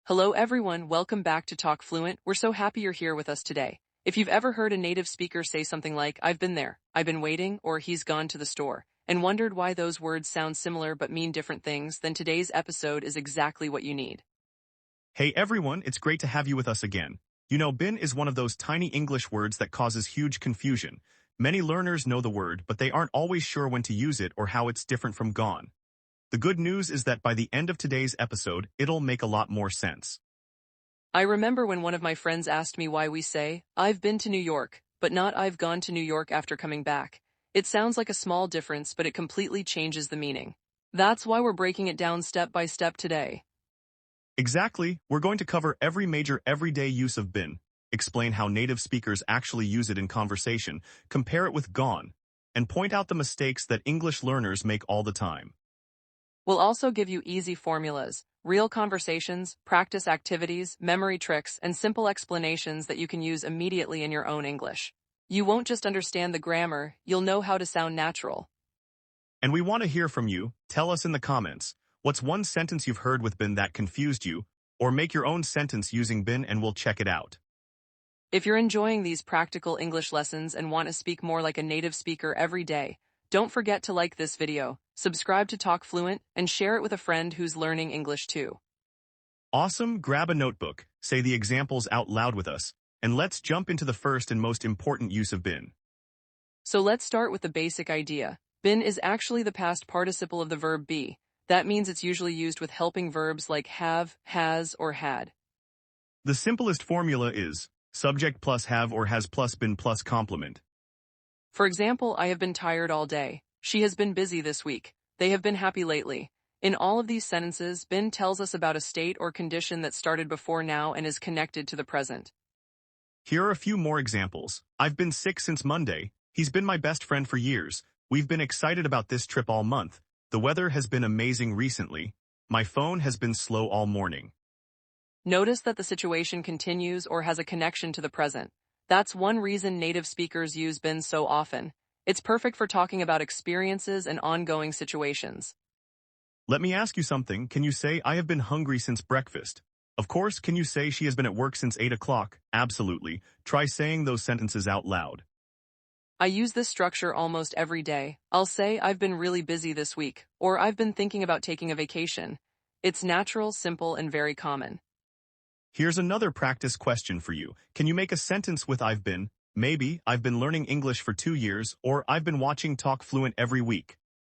Hello everyone, welcome back to Talk Fluent. We're so happy you're here with us today. If you've ever heard a native speaker say something like, I've been there, I've been waiting, or he's gone to the store, and wondered why those words sound similar but mean different things, then today's episode is exactly what you need. Hey everyone, it's great to have you with us again. You know, been is one of those tiny English words that causes huge confusion. Many learners know the word, but they aren't always sure when to use it or how it's different from gone. The good news is that by the end of today's episode, it'll make a lot more sense. I remember when one of my friends asked me why we say, I've been to New York, but not I've gone to New York after coming back. It sounds like a small difference, but it completely changes the meaning. That's why we're breaking it down step by step today. Exactly, we're going to cover every major everyday use of been, explain how native speakers actually use it in conversation, compare it with gone, and point out the mistakes that English learners make all the time. We'll also give you easy formulas, real conversations, practice activities, memory tricks, and simple explanations that you can use immediately in your own English. You won't just understand the grammar, you'll know how to sound natural. And we want to hear from you. Tell us in the comments, what's one sentence you've heard with been that confused you, or make your own sentence using been and we'll check it out. If you're enjoying these practical English lessons and want to speak more like a native speaker every day, don't forget to like this video, subscribe to Talk Fluent, and share it with a friend who's learning English too. Awesome, grab a notebook, say the examples out loud with us, and let's jump into the first and most important use of been. So let's start with the basic idea. Been is actually the past participle of the verb be. That means it's usually used with helping verbs like have, has, or had. The simplest formula is subject plus have or has plus been plus complement. For example, I have been tired all day. She has been busy this week. They have been happy lately. In all of these sentences, been tells us about a state or condition that started before now and is connected to the present. Here are a few more examples. I've been sick since Monday. He's been my best friend for years. We've been excited about this trip all month. The weather has been amazing recently. My phone has been slow all morning. Notice that the situation continues or has a connection to the present. That's one reason native speakers use been so often. It's perfect for talking about experiences and ongoing situations. Let me ask you something. Can you say, I have been hungry since breakfast? Of course, can you say she has been at work since 8 o'clock? Absolutely. Try saying those sentences out loud. I use this structure almost every day. I'll say, I've been really busy this week, or I've been thinking about taking a vacation. It's natural, simple, and very common. Here's another practice question for you. Can you make a sentence with I've been? Maybe, I've been learning English for 2 years, or I've been watching Talk Fluent every week.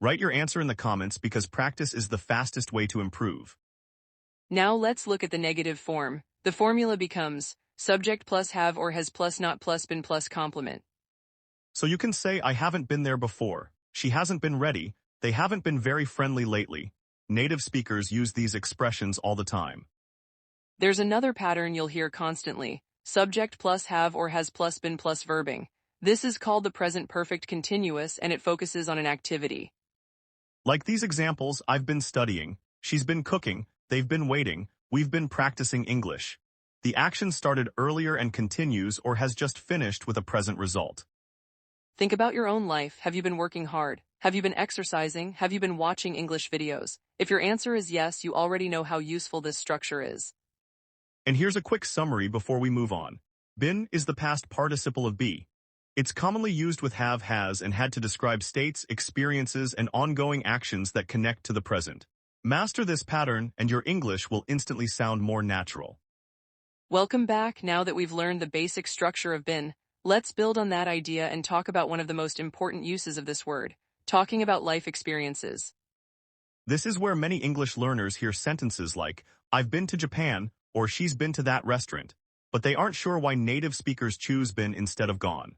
Write your answer in the comments because practice is the fastest way to improve. Now let's look at the negative form. The formula becomes subject plus have or has plus not plus been plus complement. So you can say, I haven't been there before. She hasn't been ready. They haven't been very friendly lately. Native speakers use these expressions all the time. There's another pattern you'll hear constantly. Subject plus have or has plus been plus verbing. This is called the present perfect continuous and it focuses on an activity. Like these examples, I've been studying, she's been cooking, they've been waiting, we've been practicing English. The action started earlier and continues or has just finished with a present result. Think about your own life. Have you been working hard? Have you been exercising? Have you been watching English videos? If your answer is yes, you already know how useful this structure is. And here's a quick summary before we move on. Been is the past participle of be. It's commonly used with have, has, and had to describe states, experiences, and ongoing actions that connect to the present. Master this pattern, and your English will instantly sound more natural. Welcome back. Now that we've learned the basic structure of been, let's build on that idea and talk about one of the most important uses of this word, talking about life experiences. This is where many English learners hear sentences like, I've been to Japan, or she's been to that restaurant, but they aren't sure why native speakers choose been instead of gone.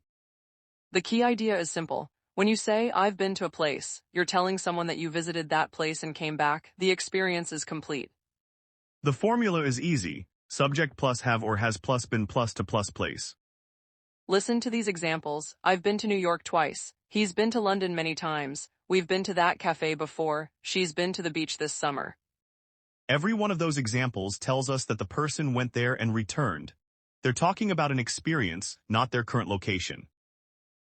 The key idea is simple. When you say, I've been to a place, you're telling someone that you visited that place and came back. The experience is complete. The formula is easy. Subject plus have or has plus been plus to plus place. Listen to these examples. I've been to New York twice. He's been to London many times. We've been to that cafe before. She's been to the beach this summer. Every one of those examples tells us that the person went there and returned. They're talking about an experience, not their current location.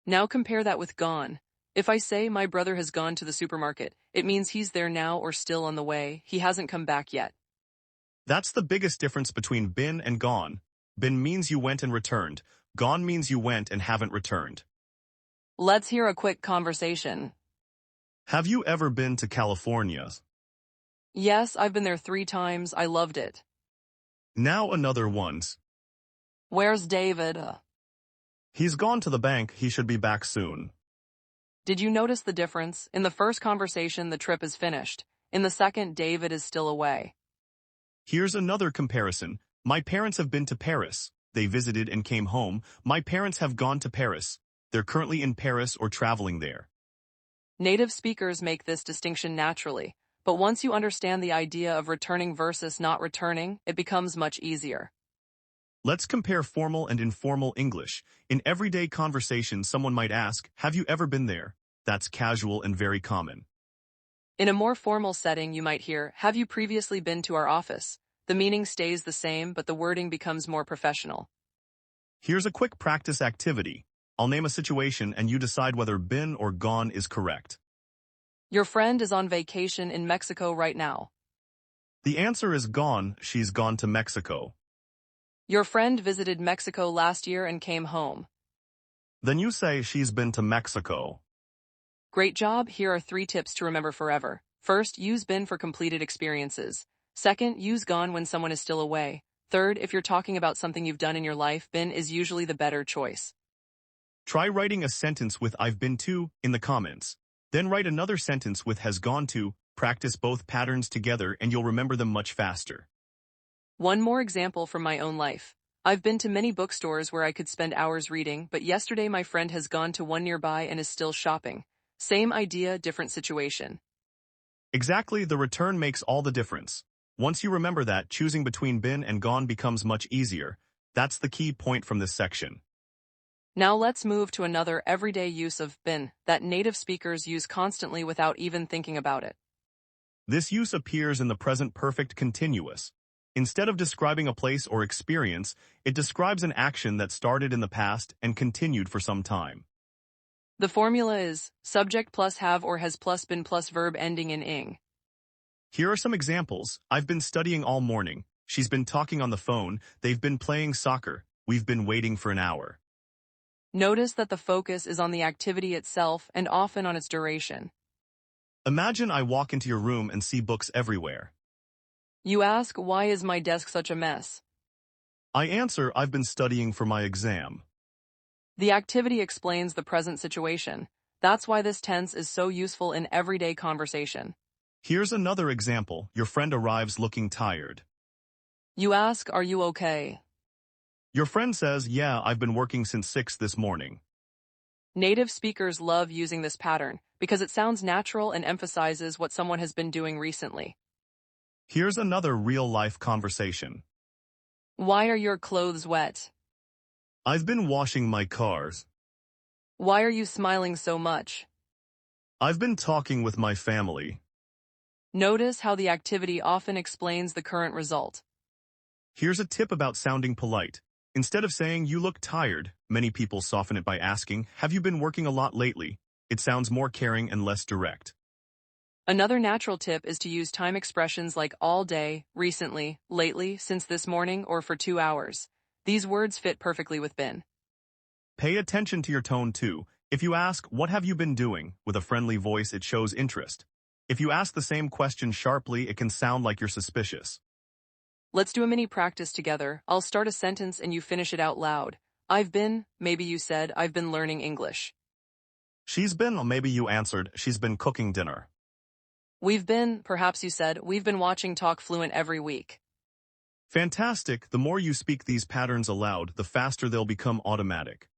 Now compare that with gone. If I say my brother has gone to the supermarket, it means he's there now or still on the way. He hasn't come back yet. That's the biggest difference between been and gone. Been means you went and returned. Gone means you went and haven't returned. Let's hear a quick conversation. Have you ever been to California? Yes, I've been there 3 times. I loved it. Now another one's. Where's David? He's gone to the bank, he should be back soon. Did you notice the difference? In the first conversation, the trip is finished. In the second, David is still away. Here's another comparison. My parents have been to Paris. They visited and came home. My parents have gone to Paris. They're currently in Paris or traveling there. Native speakers make this distinction naturally, but once you understand the idea of returning versus not returning, it becomes much easier. Let's compare formal and informal English. In everyday conversation, someone might ask, have you ever been there? That's casual and very common. In a more formal setting, you might hear, have you previously been to our office? The meaning stays the same, but the wording becomes more professional. Here's a quick practice activity. I'll name a situation and you decide whether been or gone is correct. Your friend is on vacation in Mexico right now. The answer is gone. She's gone to Mexico. Your friend visited Mexico last year and came home. Then you say she's been to Mexico. Great job. Here are 3 tips to remember forever. First, use been for completed experiences. Second, use gone when someone is still away. Third, if you're talking about something you've done in your life, been is usually the better choice. Try writing a sentence with I've been to in the comments. Then write another sentence with has gone to. Practice both patterns together and you'll remember them much faster. One more example from my own life. I've been to many bookstores where I could spend hours reading, but yesterday my friend has gone to one nearby and is still shopping. Same idea, different situation. Exactly, the return makes all the difference. Once you remember that, choosing between been and gone becomes much easier. That's the key point from this section. Now let's move to another everyday use of been that native speakers use constantly without even thinking about it. This use appears in the present perfect continuous. Instead of describing a place or experience, it describes an action that started in the past and continued for some time. The formula is subject plus have or has plus been plus verb ending in ing. Here are some examples. I've been studying all morning. She's been talking on the phone. They've been playing soccer. We've been waiting for an hour. Notice that the focus is on the activity itself and often on its duration. Imagine I walk into your room and see books everywhere. You ask, why is my desk such a mess? I answer, I've been studying for my exam. The activity explains the present situation. That's why this tense is so useful in everyday conversation. Here's another example. Your friend arrives looking tired. You ask, are you okay? Your friend says, yeah, I've been working since 6 this morning. Native speakers love using this pattern because it sounds natural and emphasizes what someone has been doing recently. Here's another real-life conversation. Why are your clothes wet? I've been washing my cars. Why are you smiling so much? I've been talking with my family. Notice how the activity often explains the current result. Here's a tip about sounding polite. Instead of saying, you look tired, many people soften it by asking, have you been working a lot lately? It sounds more caring and less direct. Another natural tip is to use time expressions like all day, recently, lately, since this morning, or for 2 hours. These words fit perfectly with been. Pay attention to your tone too. If you ask, what have you been doing? With a friendly voice, it shows interest. If you ask the same question sharply, it can sound like you're suspicious. Let's do a mini practice together. I'll start a sentence and you finish it out loud. I've been, maybe you said, I've been learning English. She's been, maybe you answered, she's been cooking dinner. We've been, perhaps you said, we've been watching Talk Fluent every week. Fantastic. The more you speak these patterns aloud, the faster they'll become automatic.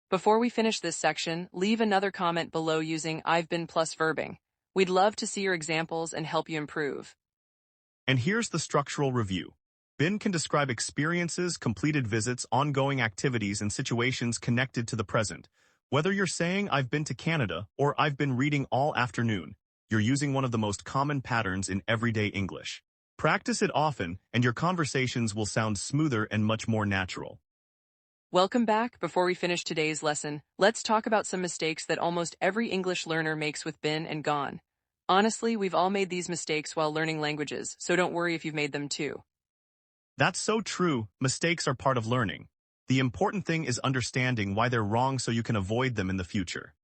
Before we finish this section, leave another comment below using I've been plus verbing. We'd love to see your examples and help you improve. And here's the structural review. Been can describe experiences, completed visits, ongoing activities, and situations connected to the present. Whether you're saying I've been to Canada or I've been reading all afternoon, you're using one of the most common patterns in everyday English. Practice it often, and your conversations will sound smoother and much more natural. Welcome back. Before we finish today's lesson, let's talk about some mistakes that almost every English learner makes with been and gone. Honestly, we've all made these mistakes while learning languages, so don't worry if you've made them too. That's so true. Mistakes are part of learning. The important thing is understanding why they're wrong so you can avoid them in the future.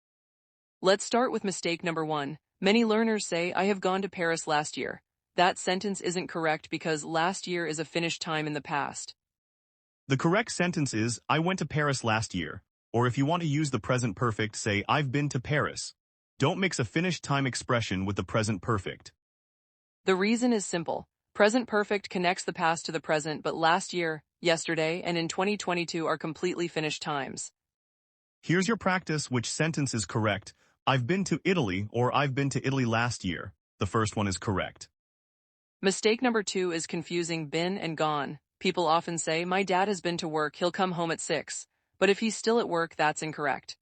Let's start with mistake number 1. Many learners say, I have gone to Paris last year. That sentence isn't correct because last year is a finished time in the past. The correct sentence is, I went to Paris last year. Or if you want to use the present perfect, say, I've been to Paris. Don't mix a finished time expression with the present perfect. The reason is simple. Present perfect connects the past to the present, but last year, yesterday, and in 2022 are completely finished times. Here's your practice. Which sentence is correct? I've been to Italy or I've been to Italy last year. The first one is correct. Mistake number 2 is confusing been and gone. People often say, my dad has been to work, he'll come home at 6. But if he's still at work, that's incorrect.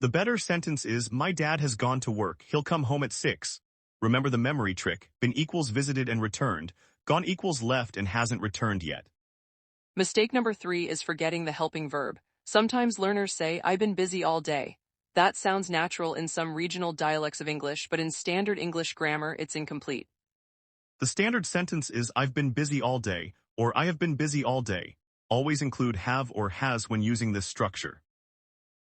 The better sentence is, my dad has gone to work, he'll come home at 6. Remember the memory trick, been equals visited and returned, gone equals left and hasn't returned yet. Mistake number 3 is forgetting the helping verb. Sometimes learners say, I've been busy all day. That sounds natural in some regional dialects of English, but in standard English grammar, it's incomplete. The standard sentence is, I've been busy all day, or I have been busy all day. Always include have or has when using this structure.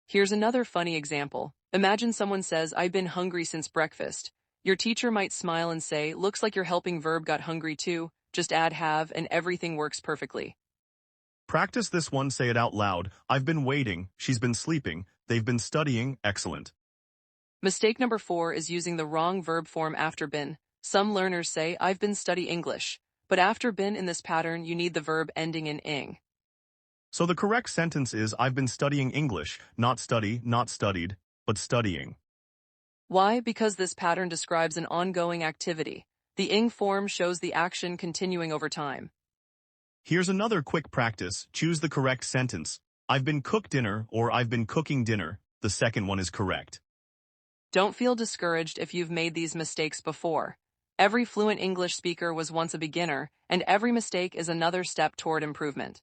Here's another funny example. Imagine someone says, I've been hungry since breakfast. Your teacher might smile and say, looks like your helping verb got hungry too. Just add have and everything works perfectly. Practice this one, say it out loud. I've been waiting, she's been sleeping, they've been studying, excellent. Mistake number 4 is using the wrong verb form after been. Some learners say, I've been study English. But after been in this pattern, you need the verb ending in ing. So the correct sentence is, I've been studying English, not study, not studied, but studying. Why? Because this pattern describes an ongoing activity. The ing form shows the action continuing over time. Here's another quick practice. Choose the correct sentence. I've been cooked dinner or I've been cooking dinner. The second one is correct. Don't feel discouraged if you've made these mistakes before. Every fluent English speaker was once a beginner, and every mistake is another step toward improvement.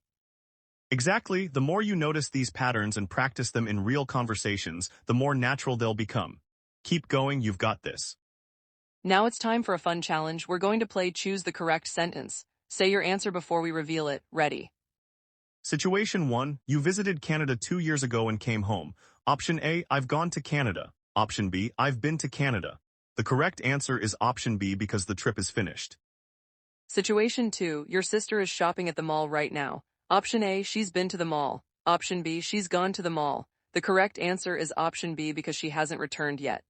Exactly. The more you notice these patterns and practice them in real conversations, the more natural they'll become. Keep going, you've got this. Now it's time for a fun challenge. We're going to play Choose the Correct Sentence. Say your answer before we reveal it. Ready? Situation 1. You visited Canada 2 years ago and came home. Option A, I've gone to Canada. Option B, I've been to Canada. The correct answer is option B because the trip is finished. Situation 2. Your sister is shopping at the mall right now. Option A, she's been to the mall. Option B, she's gone to the mall. The correct answer is option B because she hasn't returned yet.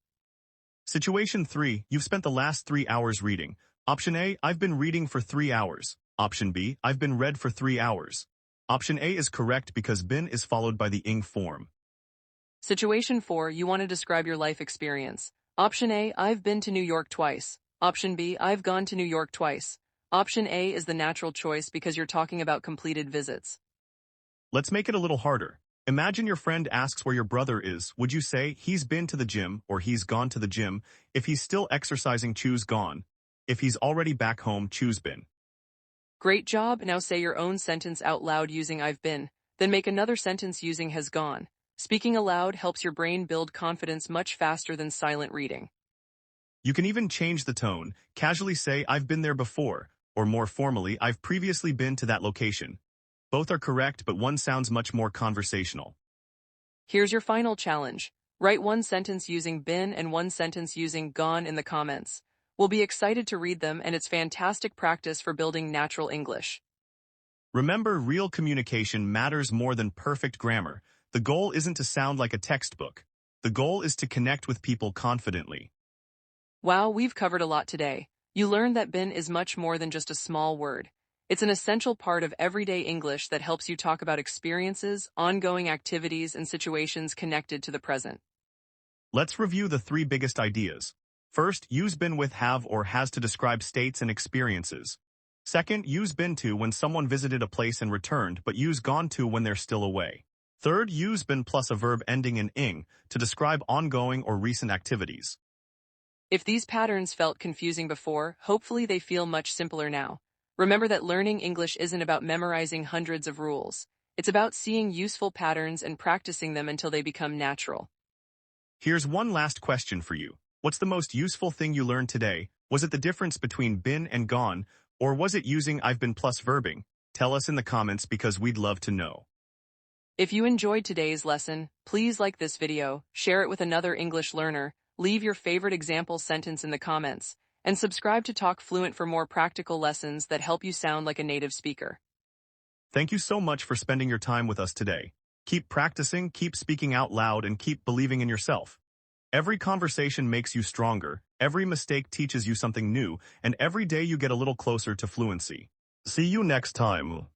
Situation 3. You've spent the last 3 hours reading. Option A, I've been reading for 3 hours. Option B, I've been read for 3 hours. Option A is correct because been is followed by the ing form. Situation 4. You want to describe your life experience. Option A, I've been to New York twice. Option B, I've gone to New York twice. Option A is the natural choice because you're talking about completed visits. Let's make it a little harder. Imagine your friend asks where your brother is. Would you say, he's been to the gym or he's gone to the gym? If he's still exercising, choose gone. If he's already back home, choose been. Great job. Now say your own sentence out loud using I've been. Then make another sentence using has gone. Speaking aloud helps your brain build confidence much faster than silent reading. You can even change the tone. Casually say, I've been there before. Or more formally, I've previously been to that location. Both are correct, but one sounds much more conversational. Here's your final challenge. Write one sentence using been and one sentence using gone in the comments. We'll be excited to read them, and it's fantastic practice for building natural English. Remember, real communication matters more than perfect grammar. The goal isn't to sound like a textbook. The goal is to connect with people confidently. Wow, we've covered a lot today. You learned that been is much more than just a small word. It's an essential part of everyday English that helps you talk about experiences, ongoing activities, and situations connected to the present. Let's review the 3 biggest ideas. First, use been with have or has to describe states and experiences. Second, use been to when someone visited a place and returned, but use gone to when they're still away. Third, use been plus a verb ending in ing to describe ongoing or recent activities. If these patterns felt confusing before, hopefully they feel much simpler now. Remember that learning English isn't about memorizing hundreds of rules. It's about seeing useful patterns and practicing them until they become natural. Here's one last question for you. What's the most useful thing you learned today? Was it the difference between been and gone, or was it using I've been plus verbing? Tell us in the comments because we'd love to know. If you enjoyed today's lesson, please like this video, share it with another English learner, leave your favorite example sentence in the comments, and subscribe to Talk Fluent for more practical lessons that help you sound like a native speaker. Thank you so much for spending your time with us today. Keep practicing, keep speaking out loud, and keep believing in yourself. Every conversation makes you stronger, every mistake teaches you something new, and every day you get a little closer to fluency. See you next time.